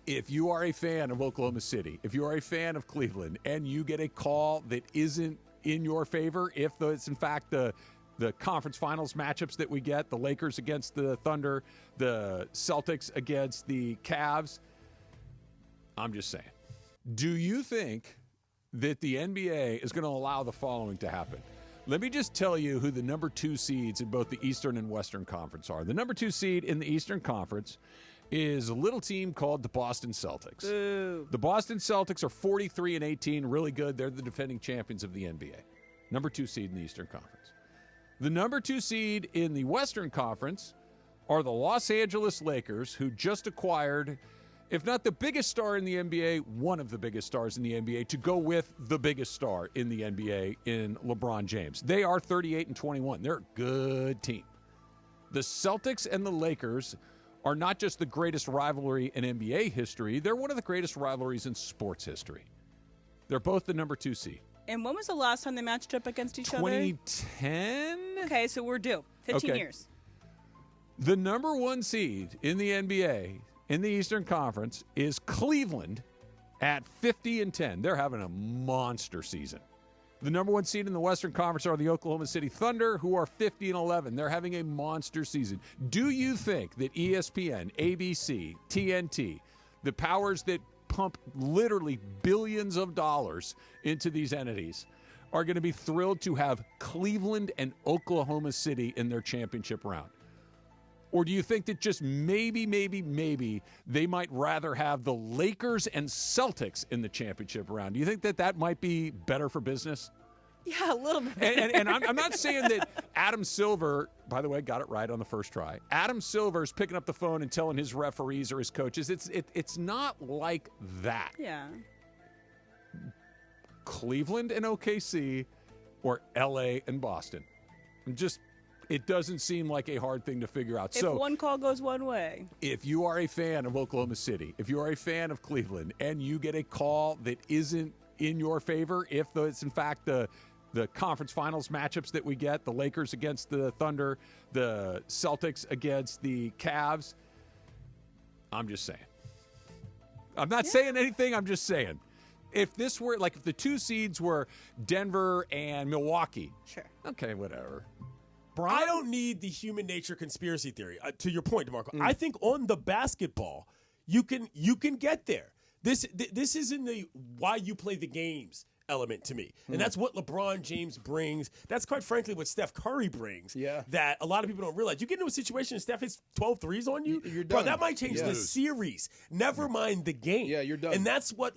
If you are a fan of Oklahoma City, if you are a fan of Cleveland, and you get a call that isn't in your favor, if it's in fact the conference finals matchups that we get, the Lakers against the Thunder, the Celtics against the Cavs, I'm just saying. Do you think that the NBA is going to allow the following to happen? Let me just tell you who the number 2 seeds in both the Eastern and Western Conference are. The number 2 seed in the Eastern Conference is a little team called the Boston Celtics. Ooh. The Boston Celtics are 43-18, really good. They're the defending champions of the NBA. Number 2 seed in the Eastern Conference. The number 2 seed in the Western Conference are the Los Angeles Lakers, who just acquired, if not the biggest star in the NBA, one of the biggest stars in the NBA, to go with the biggest star in the NBA in LeBron James. They are 38-21. They're a good team. The Celtics and the Lakers are not just the greatest rivalry in NBA history, they're one of the greatest rivalries in sports history. They're both the number 2 seed. And when was the last time they matched up against each other? 2010? Okay, so we're due. 15 years. The number 1 seed in the NBA in the Eastern Conference is Cleveland at 50-10. They're having a monster season. The number 1 seed in the Western Conference are the Oklahoma City Thunder, who are 50-11. They're having a monster season. Do you think that ESPN, ABC, TNT, the powers that pump literally billions of dollars into these entities, are going to be thrilled to have Cleveland and Oklahoma City in their championship round? Or do you think that just maybe they might rather have the Lakers and Celtics in the championship round? Do you think that might be better for business? Yeah, a little bit. And I'm not saying that Adam Silver, by the way, got it right on the first try. Adam Silver's picking up the phone and telling his referees or his coaches. It's not like that. Yeah. Cleveland and OKC or LA and Boston. It doesn't seem like a hard thing to figure out. If one call goes one way. If you are a fan of Oklahoma City, if you are a fan of Cleveland, and you get a call that isn't in your favor, if it's in fact the conference finals matchups that we get, the Lakers against the Thunder, the Celtics against the Cavs, I'm just saying. I'm not saying anything, I'm just saying. If this were, if the 2 seeds were Denver and Milwaukee. Sure. Okay, whatever. I don't need the human nature conspiracy theory. To your point, DeMarco, I think on the basketball, you can get there. This isn't the why you play the games element to me. And that's what LeBron James brings. That's quite frankly what Steph Curry brings. Yeah. That a lot of people don't realize. You get into a situation and Steph hits 12 threes on you, you're bro, done. that might change the series. Never mind the game. Yeah, you're done. And that's what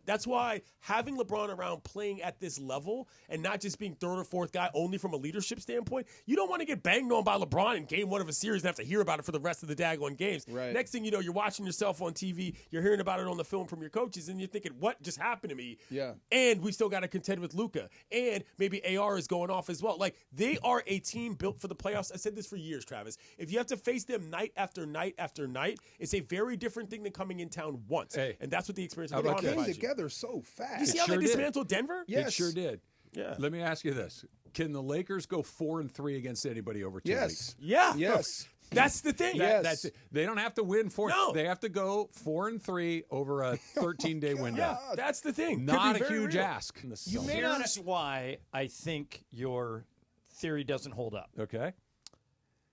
that's why having LeBron around playing at this level and not just being third or fourth guy only from a leadership standpoint, you don't want to get banged on by LeBron in game 1 of a series and have to hear about it for the rest of the daggone games. Right. Next thing you know, you're watching yourself on TV, you're hearing about it on the film from your coaches, and you're thinking, what just happened to me? Yeah. And we still got to contend with Luka, and maybe AR is going off as well. Like, they are a team built for the playoffs. I said this for years, Travis. If you have to face them night after night after night, it's a very different thing than coming in town once. Hey, and that's what the experience They of LeBron came provides you. together so fast. You see how sure they did. dismantled Denver? Yes. It sure did. Yeah. Let me ask you this. Can the Lakers go 4-3 against anybody over 2 weeks? Yes. Yeah. Yes. That's the thing. Yes. That's it. They don't have to win 4. No. They have to go 4-3 over a 13-day window. Yeah, that's the thing. Not Could a be very huge real. ask. You may not. Here's why I think your theory doesn't hold up. Okay.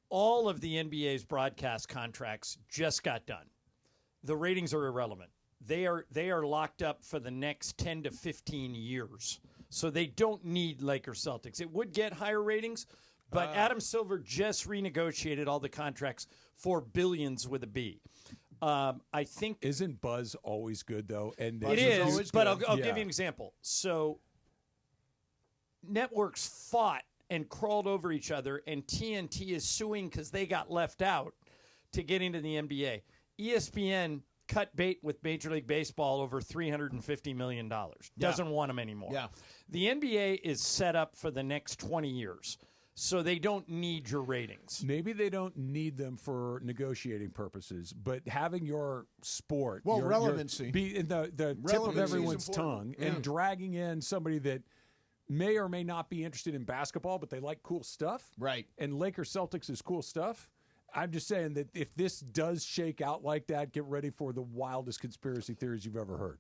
All of the NBA's broadcast contracts just got done. The ratings are irrelevant. They are locked up for the next 10 to 15 years. So they don't need Lakers Celtics. It would get higher ratings, but Adam Silver just renegotiated all the contracts for billions with a B. I think Isn't buzz always good though? And it is, but I'll give you an example. So networks fought and crawled over each other, and TNT is suing because they got left out to get into the NBA. ESPN cut bait with Major League Baseball over $350 million. Doesn't want them anymore. Yeah. The NBA is set up for the next 20 years, so they don't need your ratings. Maybe they don't need them for negotiating purposes, but having your sport, Well, your relevancy. be in the tip of Relevancy is everyone's important. tongue, and dragging in somebody that may or may not be interested in basketball, but they like cool stuff. Right. And Lakers Celtics is cool stuff. I'm just saying that if this does shake out like that, get ready for the wildest conspiracy theories you've ever heard.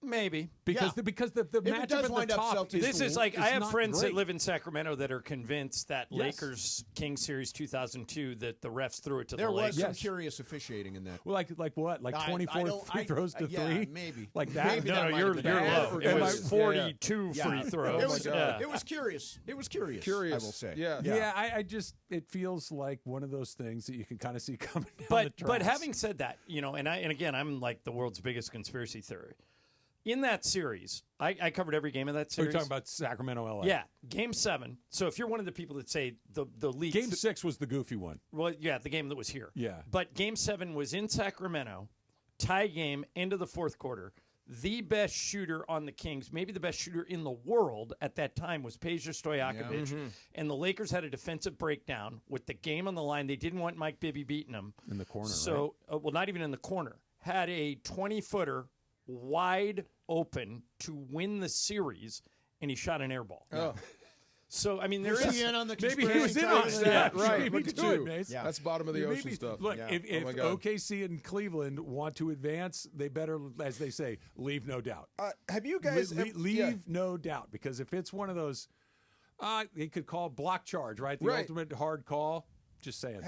Maybe. Because Yeah. the If it matchup does at the wind up top Celtics- This is like I have not friends great. that live in Sacramento that are convinced that Yes. Lakers-Kings series 2002 that the refs threw it to There the was Lakers. some Yes. curious officiating in that. Well, like what? Like I 24 don't- free throws to yeah, 3? maybe. Like that? Maybe that No, might you're have been you're bad. low. Or It am was I- 42 Yeah. free throws. It was, Yeah. it was curious. It was curious. Curious. I will say. Yeah. Yeah, I just it feels like one of those things that you can kind of see coming down the But tracks. having said that, and again, I'm like the world's biggest conspiracy theory. In that series, I covered every game of that So you're series. talking about Sacramento, LA. Yeah, Game 7. So if you're one of the people that say the league, Game 6 was the goofy one. well, yeah, the game that was here. Yeah. But Game 7 was in Sacramento, tie game, end of the fourth quarter. The best shooter on the Kings, maybe the best shooter in the world at that time, was Peja Stojakovic. And the Lakers had a defensive breakdown with the game on the line. They didn't want Mike Bibby beating them. In the corner, So, well, not even in the corner. Had a 20-footer wide open to win the series, and he shot an air ball. Oh. So, I mean, there Was is... he in on the Maybe he conspiracy was in theory? on that. Right. Maybe Look at do it, you. Mace. Yeah. That's bottom of the Maybe- ocean stuff. Look, Yeah. if, Oh my if God. OKC and Cleveland want to advance, they better, as they say, leave no doubt. Have you guys leave yeah. no doubt, because if it's one of those, they could call block charge, right? The Right. ultimate hard call. Just saying.